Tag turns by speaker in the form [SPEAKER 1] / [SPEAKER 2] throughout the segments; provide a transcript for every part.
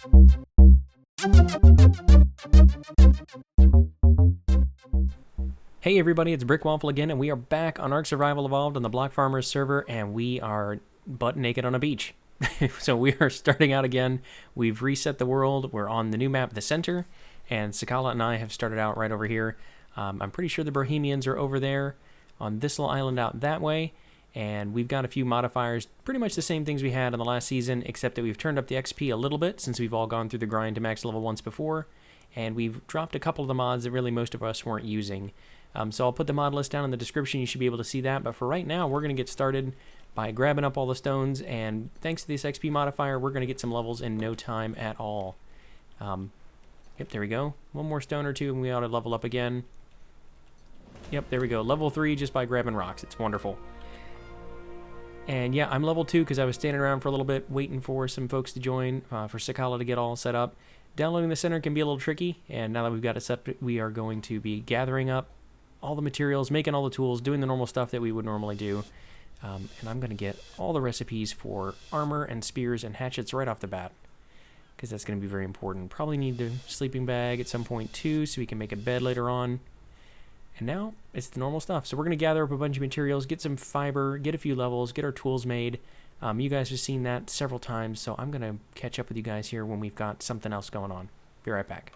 [SPEAKER 1] Hey everybody, it's Brick Waffle again, and we are back on Ark Survival Evolved on the Block Farmers server, and we are butt naked on a beach. So we are starting out again. We've reset the world. We're on the new map, the center, and Sakala and I have started out right over here. I'm pretty sure the Bohemians are over there on this little island out that way, and we've got a few modifiers, pretty much the same things we had in the last season, except that we've turned up the XP a little bit since we've all gone through the grind to max level once before, and we've dropped a couple of the mods that really most of us weren't using. So I'll put the mod list down in the description. You should be able to see that. But for right now, we're going to get started by grabbing up all the stones. And thanks to this XP modifier, we're going to get some levels in no time at all. Yep, there we go. One more stone or two, and we ought to level up again. Yep, there we go. Level 3 just by grabbing rocks. It's wonderful. And yeah, I'm level 2 because I was standing around for a little bit waiting for some folks to join, for Sakala to get all set up. Downloading the center can be a little tricky. And now that we've got it set, we are going to be gathering up all the materials, making all the tools, doing the normal stuff that we would normally do. And I'm going to get all the recipes for armor and spears and hatchets right off the bat, because that's going to be very important. Probably need the sleeping bag at some point too, so we can make a bed later on. And now it's the normal stuff. So we're going to gather up a bunch of materials, get some fiber, get a few levels, get our tools made. You guys have seen that several times, so I'm going to catch up with you guys here when we've got something else going on. Be right back.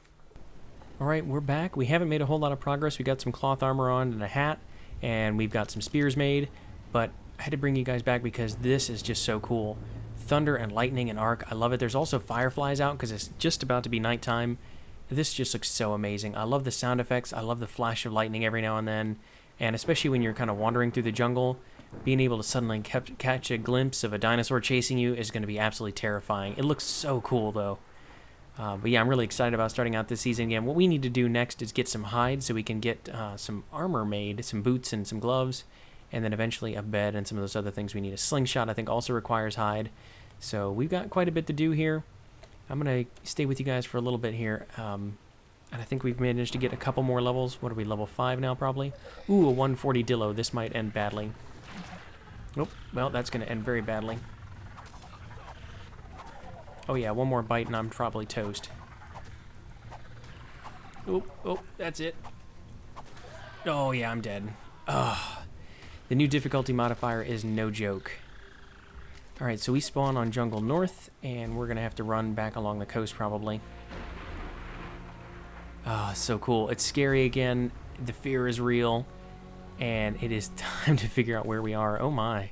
[SPEAKER 1] Alright, we're back. We haven't made a whole lot of progress. We got some cloth armor on and a hat, and we've got some spears made, but I had to bring you guys back because this is just so cool. Thunder and lightning and Ark, I love it. There's also fireflies out because it's just about to be nighttime. This just looks so amazing. I love the sound effects. I love the flash of lightning every now and then, and especially when you're kind of wandering through the jungle, being able to suddenly catch a glimpse of a dinosaur chasing you is going to be absolutely terrifying. It looks so cool, though. But yeah, I'm really excited about starting out this season again. What we need to do next is get some hides so we can get some armor made, some boots and some gloves, and then eventually a bed and some of those other things we need. A slingshot, I think, also requires hide. So we've got quite a bit to do here. I'm going to stay with you guys for a little bit here. And I think we've managed to get a couple more levels. What are we, level 5 now, probably? Ooh, a 140 Dillo. This might end badly. Nope. Well, that's going to end very badly. Oh yeah, one more bite and I'm probably toast. Oh, that's it. Oh yeah, I'm dead. Ugh. The new difficulty modifier is no joke. Alright, so we spawn on Jungle North, and we're going to have to run back along the coast probably. Ah, so cool. It's scary again. The fear is real. And it is time to figure out where we are. Oh my.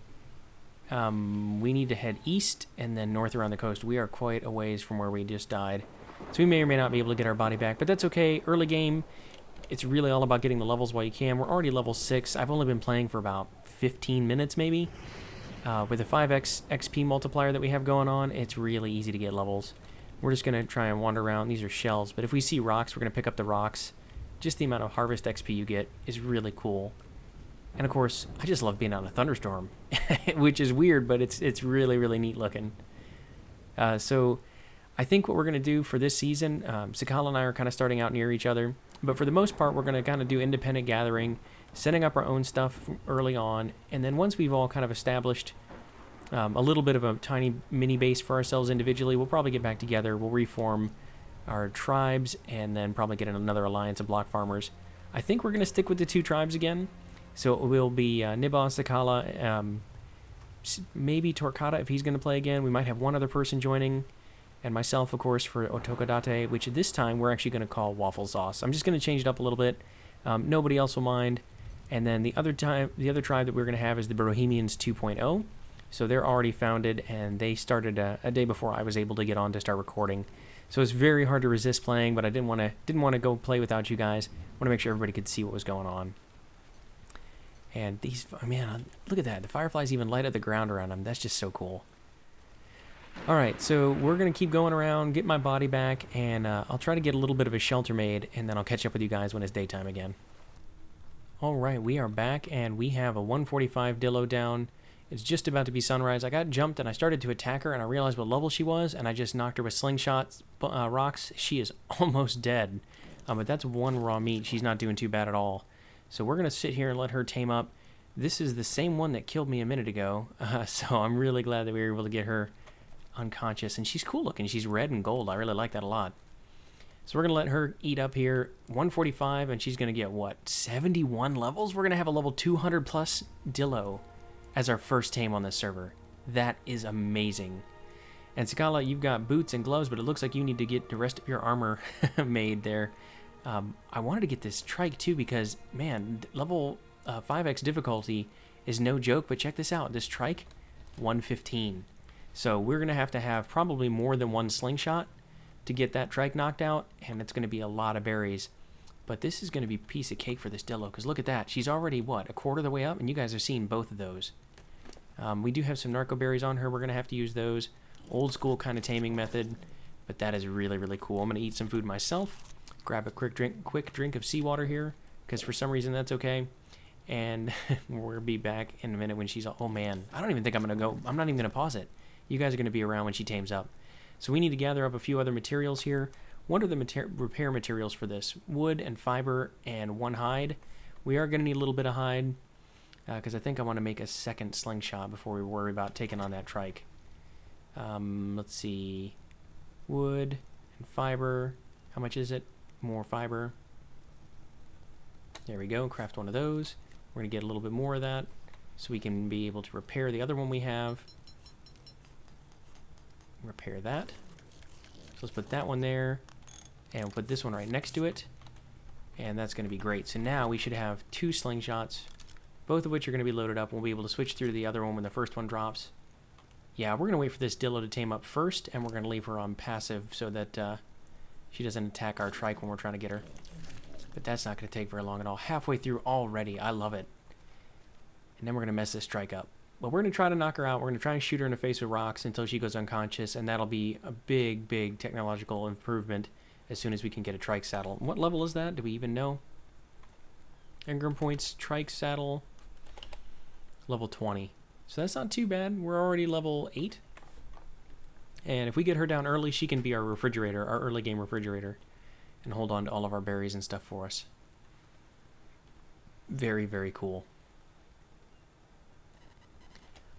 [SPEAKER 1] We need to head east and then north around the coast. We are quite a ways from where we just died. So we may or may not be able to get our body back, but that's okay. Early game, it's really all about getting the levels while you can. We're already level 6. I've only been playing for about 15 minutes maybe. With the 5x XP multiplier that we have going on, it's really easy to get levels. We're just going to try and wander around. These are shells, but if we see rocks, we're going to pick up the rocks. Just the amount of harvest XP you get is really cool. And of course, I just love being out in a thunderstorm, which is weird, but it's really, really neat looking. So I think what we're going to do for this season, Sakala and I are kind of starting out near each other, but for the most part, we're going to kind of do independent gathering, setting up our own stuff early on, and then once we've all kind of established a little bit of a tiny mini base for ourselves individually, we'll probably get back together, we'll reform our tribes, and then probably get another alliance of block farmers. I think we're going to stick with the 2 tribes again. So it will be Nibba, Sakala, maybe Torquata if he's going to play again. We might have one other person joining, and myself, of course, for Otokodate, which this time we're actually going to call Waffle Sauce. I'm just going to change it up a little bit. Nobody else will mind. And then the other tribe that we're going to have is the Bohemians 2.0. So they're already founded, and they started a day before I was able to get on to start recording. So it's very hard to resist playing, but I didn't want to go play without you guys. I want to make sure everybody could see what was going on. And these, man, look at that. The fireflies even light up the ground around them. That's just so cool. Alright, so we're going to keep going around, get my body back, and I'll try to get a little bit of a shelter made, and then I'll catch up with you guys when it's daytime again. Alright, we are back, and we have a 145 Dillo down. It's just about to be sunrise. I got jumped, and I started to attack her, and I realized what level she was, and I just knocked her with slingshots, rocks. She is almost dead. But that's 1 raw meat. She's not doing too bad at all. So we're going to sit here and let her tame up. This is the same one that killed me a minute ago, so I'm really glad that we were able to get her unconscious, and she's cool looking. She's red and gold. I really like that a lot. So we're going to let her eat up here. 145, and she's going to get, what, 71 levels? We're going to have a level 200 plus Dillo as our first tame on this server. That is amazing. And Sakala, you've got boots and gloves, but it looks like you need to get the rest of your armor made there. I wanted to get this trike too because, man, level 5x difficulty is no joke, but check this out. This trike, 115. So we're going to have probably more than one slingshot to get that trike knocked out, and it's going to be a lot of berries. But this is going to be a piece of cake for this Dillo, because look at that. She's already, what, a quarter of the way up? And you guys have seen both of those. We do have some narco berries on her. We're going to have to use those. Old school kind of taming method, but that is really, really cool. I'm going to eat some food myself. Grab a quick drink of seawater here, because for some reason that's okay. And we'll be back in a minute when she's... Oh, man. I don't even think I'm going to go... I'm not even going to pause it. You guys are going to be around when she tames up. So we need to gather up a few other materials here. What are the repair materials for this? Wood and fiber and one hide. We are going to need a little bit of hide because I think I want to make a second slingshot before we worry about taking on that trike. Let's see. Wood and fiber. How much is it? More fiber. There we go. Craft one of those. We're going to get a little bit more of that so we can be able to repair the other one we have. Repair that. So let's put that one there and we'll put this one right next to it, and that's going to be great. So now we should have 2 slingshots, both of which are going to be loaded up. We'll be able to switch through to the other one when the first one drops. Yeah, we're going to wait for this Dillo to tame up first, and we're going to leave her on passive so that she doesn't attack our trike when we're trying to get her. But that's not going to take very long at all. Halfway through already. I love it. And then we're going to mess this trike up. But we're going to try to knock her out. We're going to try and shoot her in the face with rocks until she goes unconscious, and that'll be a big, big technological improvement as soon as we can get a trike saddle. What level is that? Do we even know? Engram points, trike saddle, level 20. So that's not too bad. We're already level 8. And if we get her down early, she can be our refrigerator, our early game refrigerator, and hold on to all of our berries and stuff for us. Very, very cool.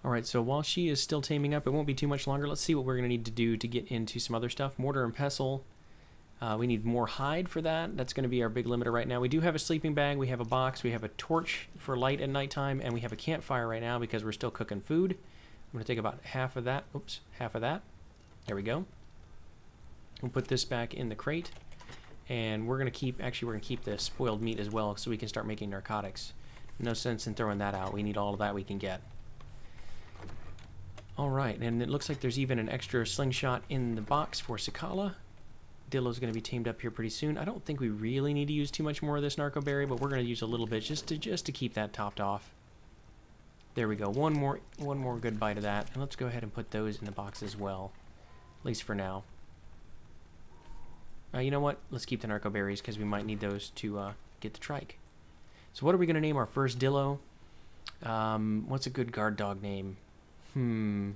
[SPEAKER 1] Alright, so while she is still taming up, it won't be too much longer. Let's see what we're going to need to do to get into some other stuff. Mortar and pestle. We need more hide for that. That's going to be our big limiter right now. We do have a sleeping bag. We have a box. We have a torch for light at nighttime. And we have a campfire right now because we're still cooking food. I'm going to take about half of that. Oops, half of that. There we go. We'll put this back in the crate. And we're going to keep... Actually, we're going to keep the spoiled meat as well so we can start making narcotics. No sense in throwing that out. We need all of that we can get. Alright, and it looks like there's even an extra slingshot in the box for Sakala. Dillo's going to be tamed up here pretty soon. I don't think we really need to use too much more of this narco berry, but we're going to use a little bit just to keep that topped off. There we go. One more good bite of that. And let's go ahead and put those in the box as well. At least for now. You know what? Let's keep the narco berries because we might need those to get the trike. So what are we going to name our first Dillo? What's a good guard dog name? You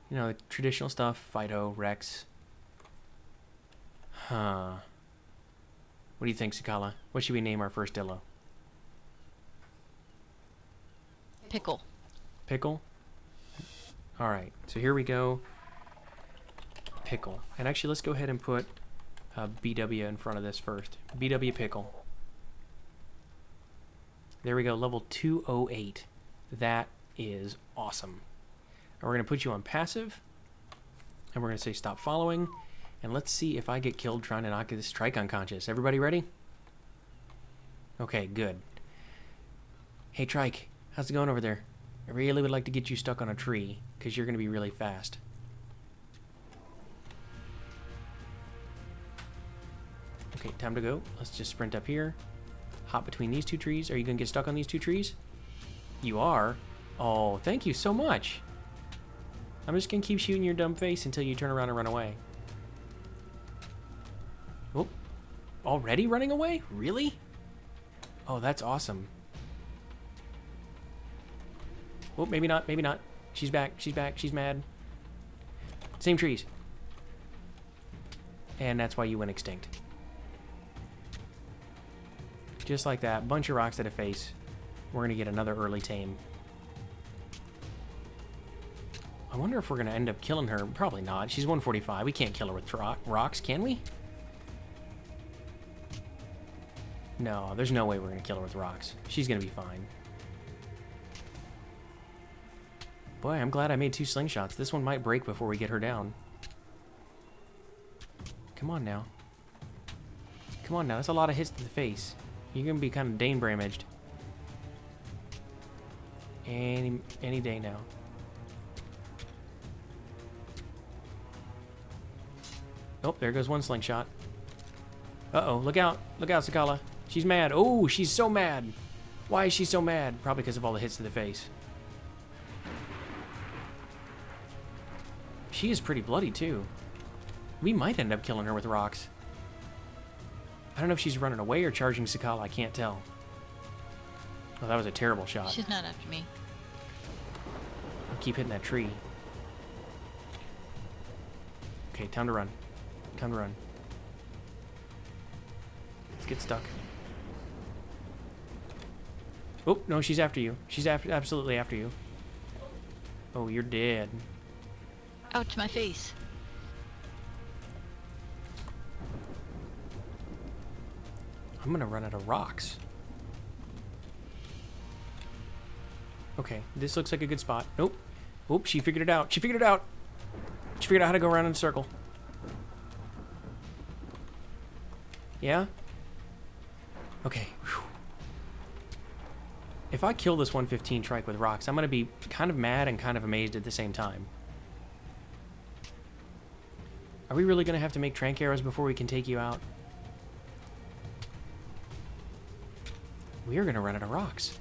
[SPEAKER 1] know, the traditional stuff. Fido, Rex. Huh. What do you think, Sakala? What should we name our first Dillo?
[SPEAKER 2] Pickle.
[SPEAKER 1] Pickle? Alright, so here we go. Pickle. And actually, let's go ahead and put BW in front of this first. BW Pickle. There we go, level 208. That is awesome. And we're going to put you on passive. And we're going to say stop following. And let's see if I get killed trying to knock this trike unconscious. Everybody ready? Okay, good. Hey, trike, how's it going over there? I really would like to get you stuck on a tree, because you're going to be really fast. Okay, time to go. Let's just sprint up here. Hop between these 2 trees. Are you going to get stuck on these 2 trees? You are? Oh, thank you so much. I'm just going to keep shooting your dumb face until you turn around and run away. Oh, already running away? Really? Oh, that's awesome. Oh, maybe not, maybe not. She's back, she's back, she's mad. Same trees. And that's why you went extinct. Just like that, bunch of rocks to the face. We're gonna get another early tame. I wonder if we're going to end up killing her. Probably not. She's 145. We can't kill her with rocks, can we? No, there's no way we're going to kill her with rocks. She's going to be fine. Boy, I'm glad I made 2 slingshots. This one might break before we get her down. Come on now. Come on now. That's a lot of hits to the face. You're going to be kind of Dane damaged. Any day now. Oh, there goes one slingshot. Uh-oh, look out. Look out, Sakala. She's mad. Oh, she's so mad. Why is she so mad? Probably because of all the hits to the face. She is pretty bloody, too. We might end up killing her with rocks. I don't know if she's running away or charging Sakala. I can't tell. Oh, that was a terrible shot.
[SPEAKER 2] She's not after me.
[SPEAKER 1] I'll keep hitting that tree. Okay, time to run. Time to run. Let's get stuck. Oh, no, she's after you. She's absolutely after you. Oh, you're dead.
[SPEAKER 2] Ouch, my face.
[SPEAKER 1] I'm gonna run out of rocks. Okay, this looks like a good spot. Nope. Oop, she figured it out. She figured it out. She figured out how to go around in a circle. Yeah? Okay. Whew. If I kill this 115 trike with rocks, I'm going to be kind of mad and kind of amazed at the same time. Are we really going to have to make trank arrows before we can take you out? We are going to run out of rocks.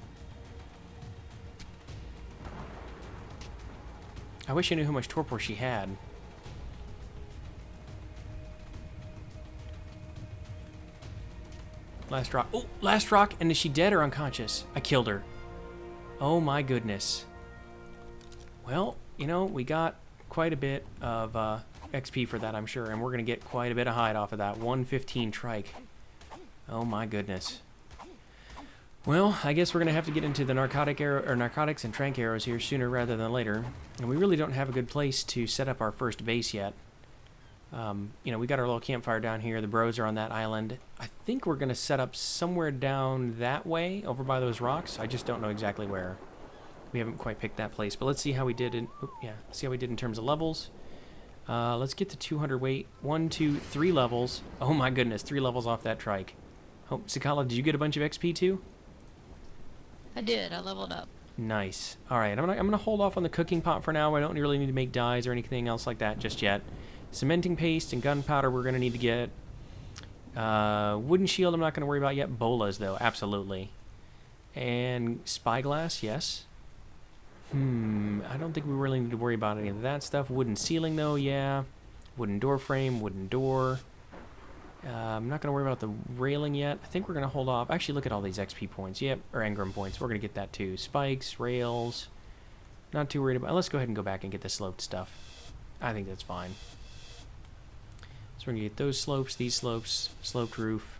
[SPEAKER 1] I wish I knew how much torpor she had. Last rock. Oh, last rock. And is she dead or unconscious? I killed her. Oh my goodness. Well, you know, we got quite a bit of XP for that, I'm sure. And we're going to get quite a bit of hide off of that 115 trike. Oh my goodness. Well, I guess we're going to have to get into the narcotics and trank arrows here sooner rather than later. And we really don't have a good place to set up our first base yet. You know, we got our little campfire down here. The bros are on that island. I think we're going to set up somewhere down that way, over by those rocks. I just don't know exactly where. We haven't quite picked that place. But let's see how we did see how we did in terms of levels. Let's get to 200 weight. 1, 2, 3 levels. Oh my goodness, 3 levels off that trike. Oh, Sakala, did you get a bunch of XP too?
[SPEAKER 2] I did. I leveled up.
[SPEAKER 1] Nice. All right, I'm gonna hold off on the cooking pot for now. I don't really need to make dyes or anything else like that just yet. Cementing paste and gunpowder we're gonna need to get. Wooden shield I'm not gonna worry about yet. Bolas though, absolutely. And spyglass, yes. I don't think we really need to worry about any of that stuff. Wooden ceiling though, yeah. Wooden door frame, wooden door. I'm not going to worry about the railing yet. I think we're going to hold off. Actually, look at all these XP points. Yep, or engram points. We're going to get that too. Spikes, rails. Not too worried about. Let's go ahead and go back and get the sloped stuff. I think that's fine. So we're going to get those slopes, these slopes, sloped roof.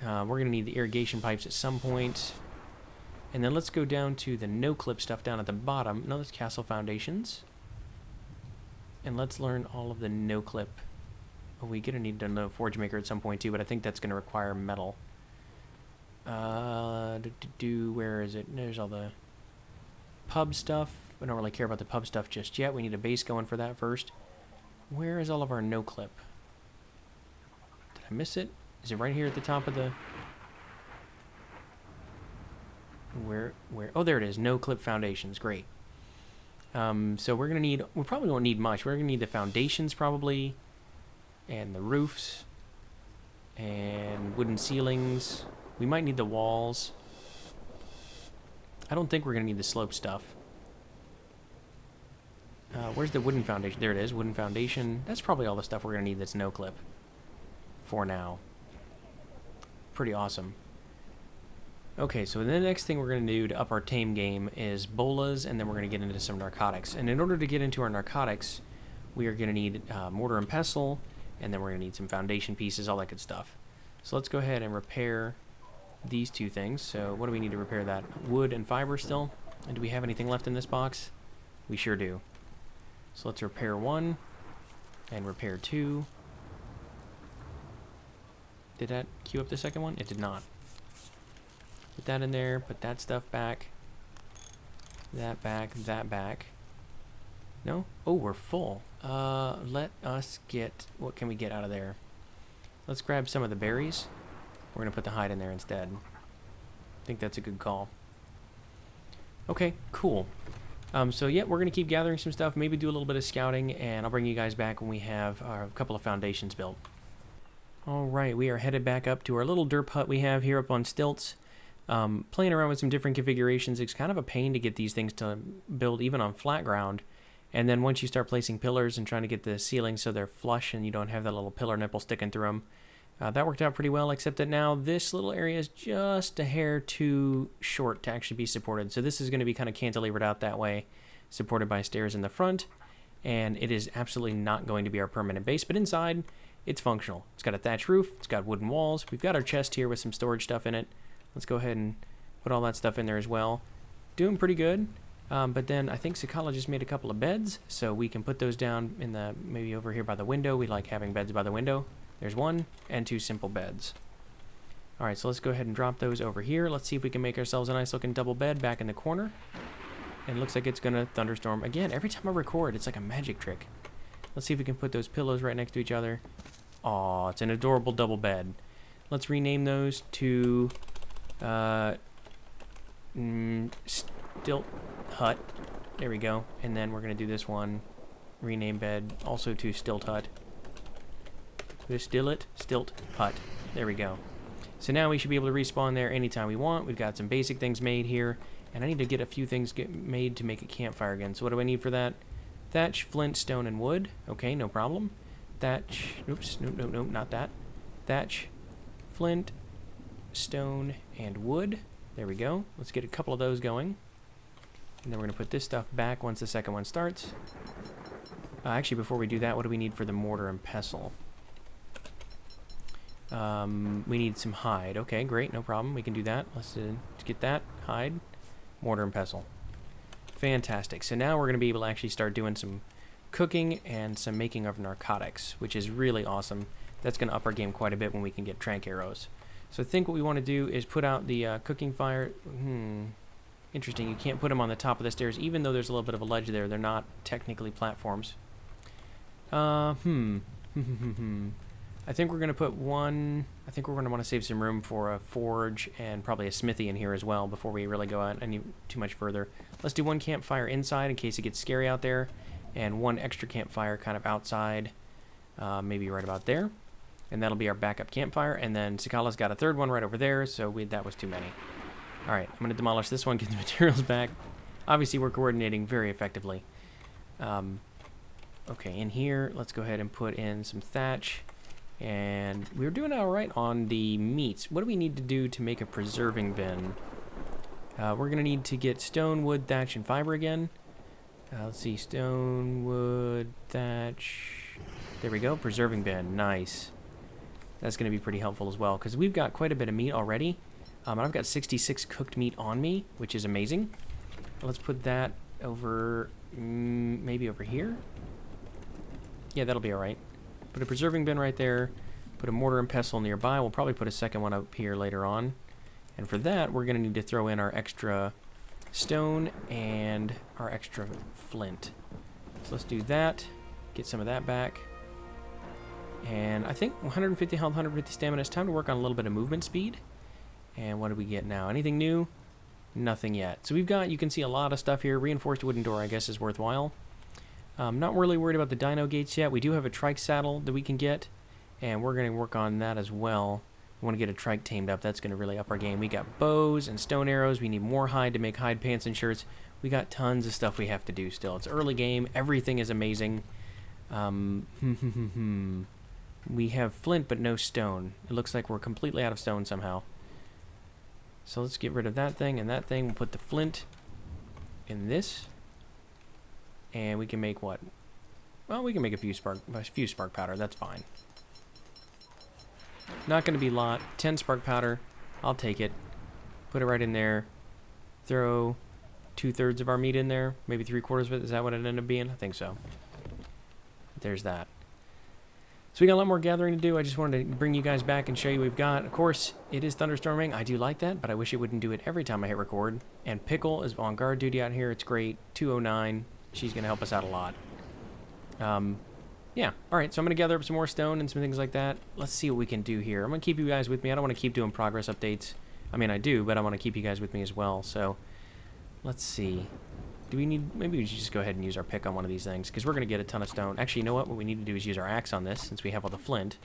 [SPEAKER 1] We're going to need the irrigation pipes at some point. And then let's go down to the no-clip stuff down at the bottom. No, that's castle foundations. And let's learn all of the no-clip. Oh, we're going to need to know Forge Maker at some point too, but I think that's going to require metal. Where is it? There's all the pub stuff. I don't really care about the pub stuff just yet. We need a base going for that first. Where is all of our no-clip? Did I miss it? Is it right here at the top of the... Where? Oh, there it is. No-clip foundations. Great. So we're going to need... We probably won't need much. We're going to need the foundations probably... And the roofs, and wooden ceilings. We might need the walls. I don't think we're going to need the slope stuff. Where's the wooden foundation? There it is, wooden foundation. That's probably all the stuff we're going to need that's no-clip. For now. Pretty awesome. Okay, so the next thing we're going to do to up our tame game is bolas, and then we're going to get into some narcotics. And in order to get into our narcotics, we are going to need mortar and pestle, and then we're going to need some foundation pieces, all that good stuff. So let's go ahead and repair these two things. So what do we need to repair that? Wood and fiber still? And do we have anything left in this box? We sure do. So let's repair 1 and repair 2. Did that queue up the second one? It did not. Put that in there, put that stuff back. That back, that back. No? Oh, we're full. Let us get... What can we get out of there? Let's grab some of the berries. We're going to put the hide in there instead. I think that's a good call. Okay, cool. So yeah, we're going to keep gathering some stuff, maybe do a little bit of scouting, and I'll bring you guys back when we have a couple of foundations built. Alright, we are headed back up to our little derp hut we have here up on stilts. Playing around with some different configurations. It's kind of a pain to get these things to build even on flat ground. And then once you start placing pillars and trying to get the ceiling so they're flush and you don't have that little pillar nipple sticking through them, that worked out pretty well, except that now this little area is just a hair too short to actually be supported. So this is going to be kind of cantilevered out that way, supported by stairs in the front, and it is absolutely not going to be our permanent base, but inside, it's functional. It's got a thatch roof, it's got wooden walls, we've got our chest here with some storage stuff in it. Let's go ahead and put all that stuff in there as well. Doing pretty good. But then I think Sakala just made a couple of beds, so we can put those down in the, maybe over here by the window. We like having beds by the window. There's 1 and 2 simple beds. Alright, so let's go ahead and drop those over here. Let's see if we can make ourselves a nice looking double bed back in the corner. And it looks like it's gonna thunderstorm. Again, every time I record, it's like a magic trick. Let's see if we can put those pillows right next to each other. Aw, it's an adorable double bed. Let's rename those to Stilt Hut. There we go. And then we're going to do this one. Rename bed also to Stilt Hut. Stilt Hut. There we go. So now we should be able to respawn there anytime we want. We've got some basic things made here. And I need to get a few things made to make a campfire again. So what do I need for that? Thatch, flint, stone, and wood. Okay, no problem. Thatch. Oops. No, not that. Thatch, flint, stone, and wood. There we go. Let's get a couple of those going. And then we're going to put this stuff back once the second one starts. Actually, before we do that, what do we need for the mortar and pestle? We need some hide. Okay, great. No problem. We can do that. Let's get that. Hide, mortar, and pestle. Fantastic. So now we're going to be able to actually start doing some cooking and some making of narcotics, which is really awesome. That's going to up our game quite a bit when we can get trank arrows. So I think what we want to do is put out the cooking fire. Interesting. You can't put them on the top of the stairs, even though there's a little bit of a ledge there. They're not technically platforms. I think we're going to put one... I think we're going to want to save some room for a forge and probably a smithy in here as well before we really go out any too much further. Let's do one campfire inside in case it gets scary out there, and one extra campfire kind of outside, maybe right about there. And that'll be our backup campfire. And then Sakala's got a third one right over there, so that was too many. Alright, I'm going to demolish this one, get the materials back. Obviously, we're coordinating very effectively. Okay, in here, let's go ahead and put in some thatch. And we're doing alright on the meats. What do we need to do to make a preserving bin? We're going to need to get stone, wood, thatch, and fiber again. Let's see, stone, wood, thatch. There we go, preserving bin. Nice. That's going to be pretty helpful as well, because we've got quite a bit of meat already. I've got 66 cooked meat on me, which is amazing. Let's put that over, maybe over here? Yeah, that'll be alright. Put a preserving bin right there. Put a mortar and pestle nearby. We'll probably put a second one up here later on. And for that, we're going to need to throw in our extra stone and our extra flint. So let's do that. Get some of that back. And I think 150 health, 150 stamina. It's time to work on a little bit of movement speed. And what do we get now? Anything new? Nothing yet. So we've got, you can see a lot of stuff here. Reinforced wooden door, I guess, is worthwhile. Not really worried about the dino gates yet. We do have a trike saddle that we can get, and we're going to work on that as well. We want to get a trike tamed up. That's going to really up our game. We got bows and stone arrows. We need more hide to make hide pants and shirts. We got tons of stuff we have to do still. It's early game. Everything is amazing. We have flint but no stone. It looks like we're completely out of stone somehow. So let's get rid of that thing and that thing. We'll put the flint in this. And we can make what? Well, we can make a few spark powder. That's fine. Not going to be a lot. 10 spark powder. I'll take it. Put it right in there. Throw 2/3 of our meat in there, maybe 3/4 of it. Is that what it ended up being? I think so. There's that. So we got a lot more gathering to do. I just wanted to bring you guys back and show you what we've got. Of course, it is thunderstorming. I do like that, but I wish it wouldn't do it every time I hit record. And Pickle is on guard duty out here. It's great. 209. She's going to help us out a lot. Yeah. All right, so I'm going to gather up some more stone and some things like that. Let's see what we can do here. I'm going to keep you guys with me. I don't want to keep doing progress updates. I mean, I do, but I want to keep you guys with me as well. So let's see. Do we need... Maybe we should just go ahead and use our pick on one of these things, because we're going to get a ton of stone. Actually, you know what? What we need to do is use our axe on this, since we have all the flint.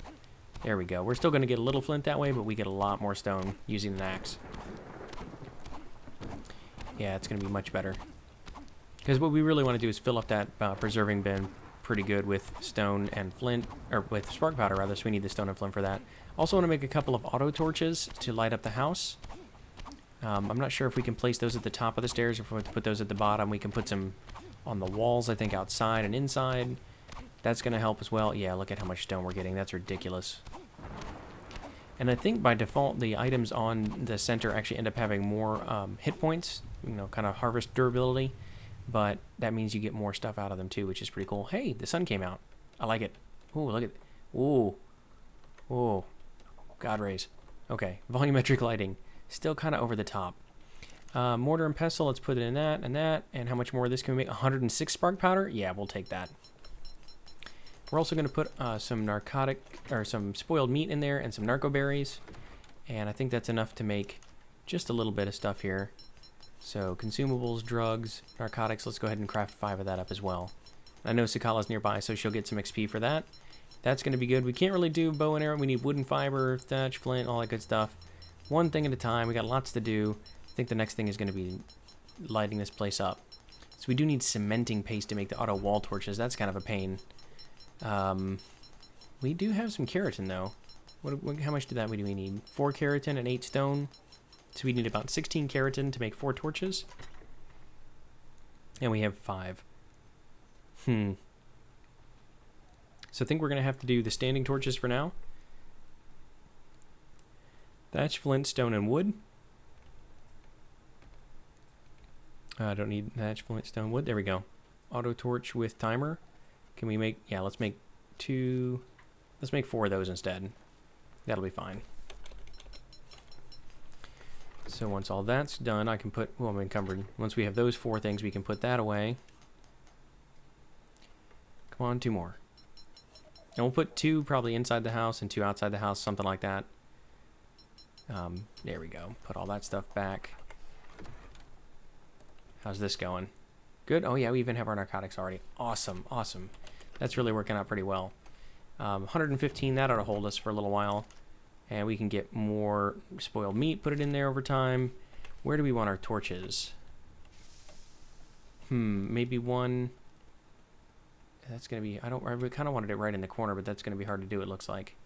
[SPEAKER 1] There we go. We're still going to get a little flint that way, but we get a lot more stone using an axe. Yeah, it's going to be much better. Because what we really want to do is fill up that preserving bin pretty good with stone and flint, or with spark powder rather, so we need the stone and flint for that. Also want to make a couple of auto torches to light up the house. I'm not sure if we can place those at the top of the stairs, or if we want to put those at the bottom. We can put some on the walls, I think, outside and inside. That's going to help as well. Yeah, look at how much stone we're getting. That's ridiculous. And I think by default, the items on the center actually end up having more hit points, you know, kind of harvest durability. But that means you get more stuff out of them too, which is pretty cool. Hey, the sun came out. I like it. Ooh, look at... Ooh. Ooh. God rays. Okay, volumetric lighting. Still kind of over the top. Mortar and pestle, let's put it in that and that. And how much more of this can we make? 106 spark powder? Yeah, we'll take that. We're also going to put some some spoiled meat in there and some narco berries. And I think that's enough to make just a little bit of stuff here. So consumables, drugs, narcotics, let's go ahead and craft 5 of that up as well. I know Sakala's nearby, so she'll get some XP for that. That's going to be good. We can't really do bow and arrow. We need wooden fiber, thatch, flint, all that good stuff. One thing at a time. We got lots to do. I think the next thing is going to be lighting this place up. So we do need cementing paste to make the auto wall torches. That's kind of a pain. We do have some keratin, though. How much do we need? 4 keratin and 8 stone. So we need about 16 keratin to make 4 torches. And we have 5. So I think we're going to have to do the standing torches for now. Thatch, flint, stone, and wood. I don't need thatch, flint, stone, wood. There we go. Auto torch with timer. Can we make... Yeah, let's make 2... Let's make 4 of those instead. That'll be fine. So once all that's done, I can put... Oh, I'm encumbered. Once we have those 4 things, we can put that away. Come on, 2 more. And we'll put 2 probably inside the house and 2 outside the house, something like that. There we go. Put all that stuff back. How's this going? Good? Oh yeah, we even have our narcotics already. Awesome, awesome. That's really working out pretty well. 115, that ought to hold us for a little while. And we can get more spoiled meat, put it in there over time. Where do we want our torches? Maybe one... That's going to be... I kind of wanted it right in the corner, but that's going to be hard to do, it looks like.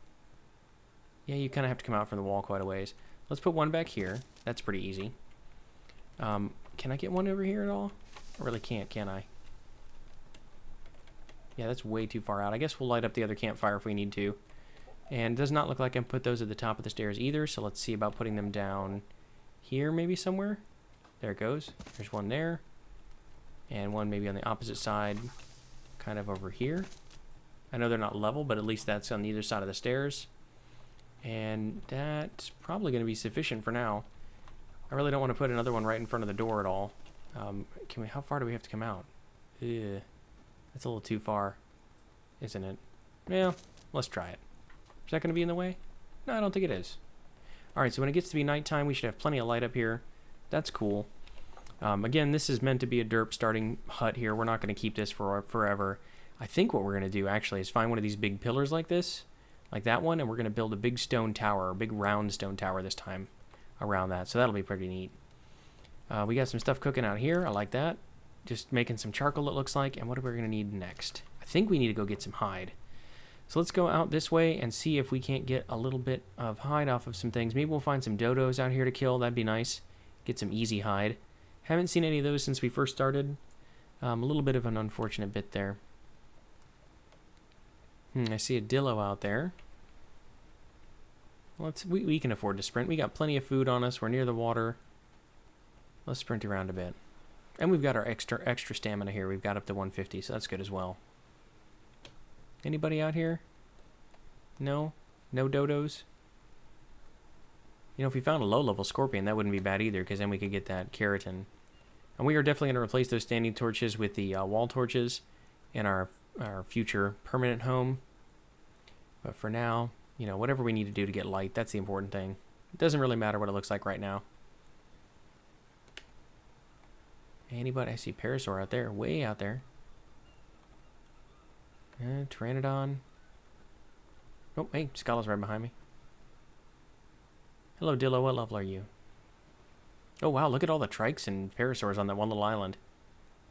[SPEAKER 1] Yeah, you kind of have to come out from the wall quite a ways. Let's put one back here. That's pretty easy. Can I get one over here at all? I really can't, can I? Yeah, that's way too far out. I guess we'll light up the other campfire if we need to. And it does not look like I can put those at the top of the stairs either, so let's see about putting them down here maybe somewhere. There it goes. There's one there. And one maybe on the opposite side, kind of over here. I know they're not level, but at least that's on either side of the stairs. And that's probably going to be sufficient for now. I really don't want to put another one right in front of the door at all. How far do we have to come out? Ugh, that's a little too far, isn't it? Yeah, let's try it. Is that going to be in the way? No, I don't think it is. Alright, so when it gets to be nighttime, we should have plenty of light up here. That's cool. Again, this is meant to be a derp starting hut here. We're not going to keep this for forever. I think what we're going to do, actually, is find one of these big pillars like this, like that one, and we're going to build a big stone tower, a big round stone tower this time around that. So that'll be pretty neat. We got some stuff cooking out here. I like that. Just making some charcoal, it looks like. And what are we going to need next? I think we need to go get some hide. So let's go out this way and see if we can't get a little bit of hide off of some things. Maybe we'll find some dodos out here to kill. That'd be nice. Get some easy hide. Haven't seen any of those since we first started. A little bit of an unfortunate bit there. I see a dillo out there. We can afford to sprint. We got plenty of food on us. We're near the water. Let's sprint around a bit. And we've got our extra stamina here. We've got up to 150, so that's good as well. Anybody out here? No? No dodos? You know, if we found a low-level scorpion, that wouldn't be bad either, because then we could get that keratin. And we are definitely going to replace those standing torches with the wall torches in our future permanent home. But for now, you know, whatever we need to do to get light, that's the important thing. It doesn't really matter what it looks like right now. Anybody? I see Parasaur out there, way out there. Pteranodon. Oh, hey, Scala's right behind me. Hello, Dillo. What level are you? Oh, wow, look at all the trikes and Parasaurs on that one little island.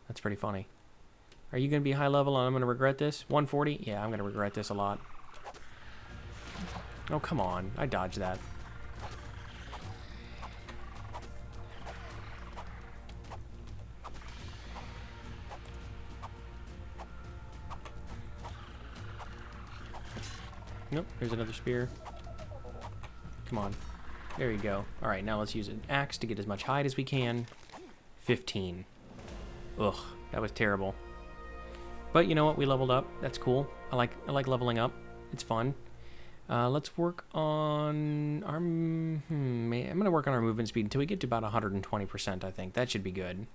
[SPEAKER 1] That's pretty funny. Are you going to be high level and I'm going to regret this? 140? Yeah, I'm going to regret this a lot. Oh, come on. I dodged that. Nope, there's another spear. Come on. There you go. Alright, now let's use an axe to get as much hide as we can. 15. Ugh, that was terrible. But you know what? We leveled up. That's cool. I like leveling up. It's fun. Let's work on our... I'm going to work on our movement speed until we get to about 120%, I think. That should be good.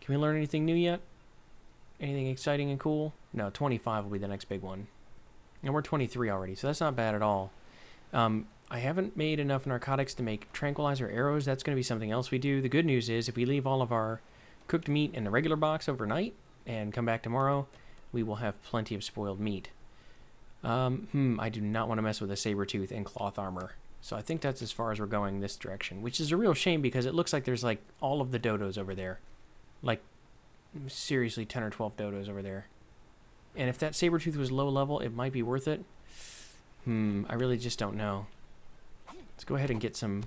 [SPEAKER 1] Can we learn anything new yet? Anything exciting and cool? No, 25 will be the next big one. And we're 23 already, so that's not bad at all. I haven't made enough narcotics to make tranquilizer arrows. That's going to be something else we do. The good news is if we leave all of our cooked meat in the regular box overnight and come back tomorrow, we will have plenty of spoiled meat. I do not want to mess with a saber tooth and cloth armor. So I think that's as far as we're going this direction, which is a real shame because it looks like there's like all of the dodos over there. Like seriously 10 or 12 dodos over there. And if that saber tooth was low level, it might be worth it. I really just don't know. Let's go ahead and get some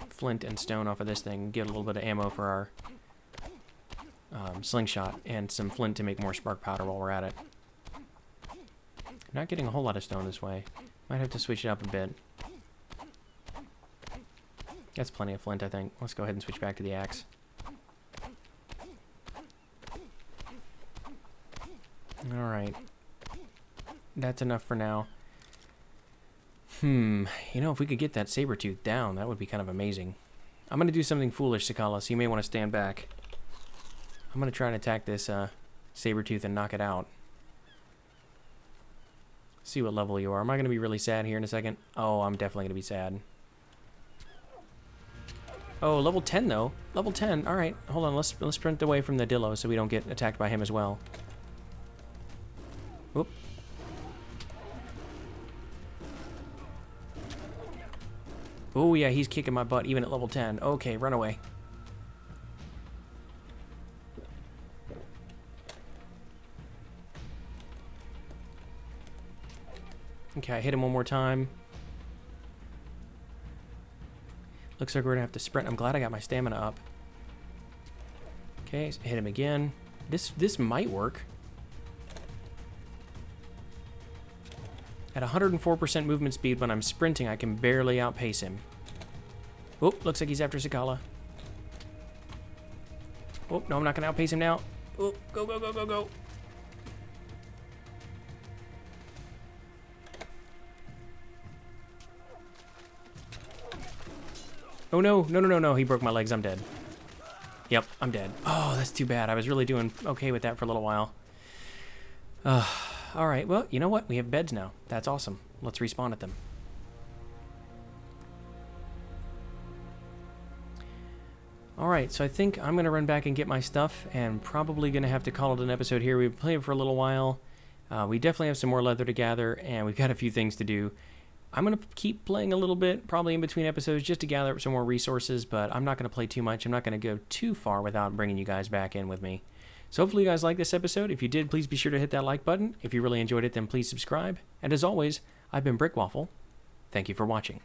[SPEAKER 1] flint and stone off of this thing. Get a little bit of ammo for our slingshot and some flint to make more spark powder while we're at it. Not getting a whole lot of stone this way. Might have to switch it up a bit. That's plenty of flint, I think. Let's go ahead and switch back to the axe. Alright. That's enough for now. You know, if we could get that saber tooth down, that would be kind of amazing. I'm going to do something foolish, Sakala, so you may want to stand back. I'm going to try and attack this saber tooth and knock it out. See what level you are. Am I going to be really sad here in a second? Oh, I'm definitely going to be sad. Oh, level 10 though. Level 10. All right. Hold on. Let's sprint away from the Dillo so we don't get attacked by him as well. Whoop. Oh yeah, he's kicking my butt even at level 10. Okay, run away. Okay, I hit him one more time. Looks like we're gonna have to sprint. I'm glad I got my stamina up. Okay, hit him again. This might work. At 104% movement speed when I'm sprinting, I can barely outpace him. Oh, looks like he's after Sakala. Oh, no, I'm not gonna outpace him now. Oh, go, go, go, go, go. Oh no, no, no, no, no, he broke my legs, I'm dead. Yep, I'm dead. Oh, that's too bad. I was really doing okay with that for a little while. Alright, well, you know what? We have beds now. That's awesome. Let's respawn at them. Alright, so I think I'm going to run back and get my stuff, and probably going to have to call it an episode here. We've been playing for a little while. We definitely have some more leather to gather, and we've got a few things to do. I'm going to keep playing a little bit, probably in between episodes, just to gather up some more resources, but I'm not going to play too much. I'm not going to go too far without bringing you guys back in with me. So hopefully you guys like this episode. If you did, please be sure to hit that like button. If you really enjoyed it, then please subscribe. And as always, I've been Brick Waffle. Thank you for watching.